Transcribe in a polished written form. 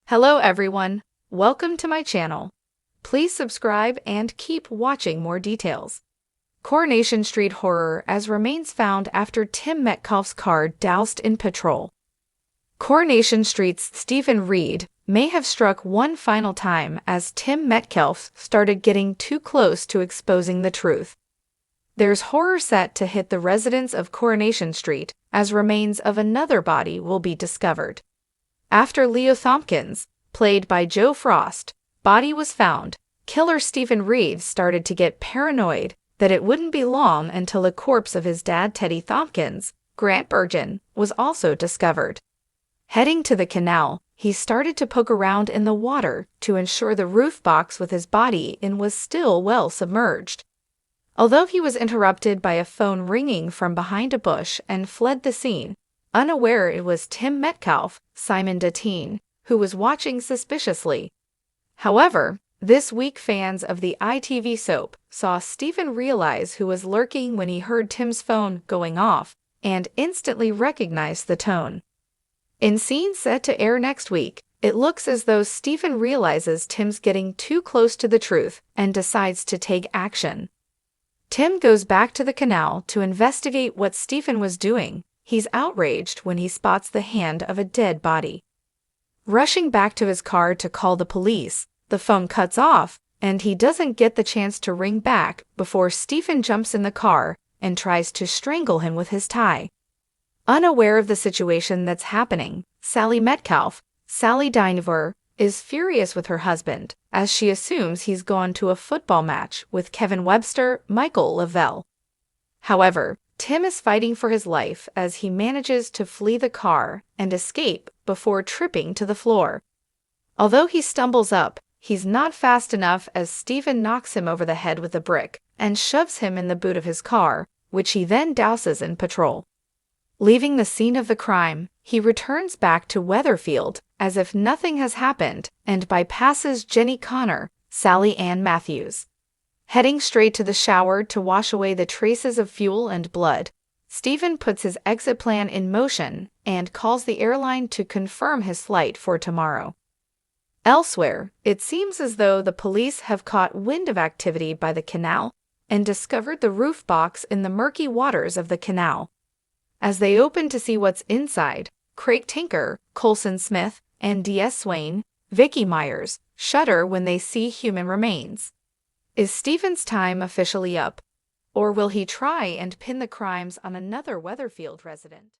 Hello everyone, welcome to my channel. Please subscribe and keep watching more details. Coronation Street horror as remains found after Tim Metcalfe's car doused in petrol. Coronation Street's Stephen Reed may have struck one final time as Tim Metcalfe started getting too close to exposing the truth. There's horror set to hit the residents of Coronation Street as remains of another body will be discovered. After Leo Thompkins, played by Joe Frost, body was found, killer Stephen Reed started to get paranoid that it wouldn't be long until the corpse of his dad Teddy Thompkins, Grant Burgeon, was also discovered. Heading to the canal, he started to poke around in the water to ensure the roof box with his body in was still well submerged. Although he was interrupted by a phone ringing from behind a bush and fled the scene, unaware it was Tim Metcalfe, Simon Deteen, who was watching suspiciously. However, this week fans of the ITV soap saw Stephen realize who was lurking when he heard Tim's phone going off and instantly recognized the tone. In scene set to air next week, it looks as though Stephen realizes Tim's getting too close to the truth and decides to take action. Tim goes back to the canal to investigate what Stephen was doing. He's outraged when he spots the hand of a dead body. Rushing back to his car to call the police, the phone cuts off, and he doesn't get the chance to ring back before Stephen jumps in the car and tries to strangle him with his tie. Unaware of the situation that's happening, Sally Metcalfe, Sally Dinever, is furious with her husband as she assumes he's gone to a football match with Kevin Webster, Michael Lavelle. However, Tim is fighting for his life as he manages to flee the car and escape before tripping to the floor. Although he stumbles up, he's not fast enough as Stephen knocks him over the head with a brick and shoves him in the boot of his car, which he then douses in petrol. Leaving the scene of the crime, he returns back to Weatherfield as if nothing has happened and bypasses Jenny Connor, Sally Ann Matthews. Heading straight to the shower to wash away the traces of fuel and blood, Stephen puts his exit plan in motion and calls the airline to confirm his flight for tomorrow. Elsewhere, it seems as though the police have caught wind of activity by the canal and discovered the roof box in the murky waters of the canal. As they open to see what's inside, Craig Tinker, Colson Smith, and D.S. Swain, Vicky Myers, shudder when they see human remains. Is Stephen's time officially up? Or will he try and pin the crimes on another Weatherfield resident?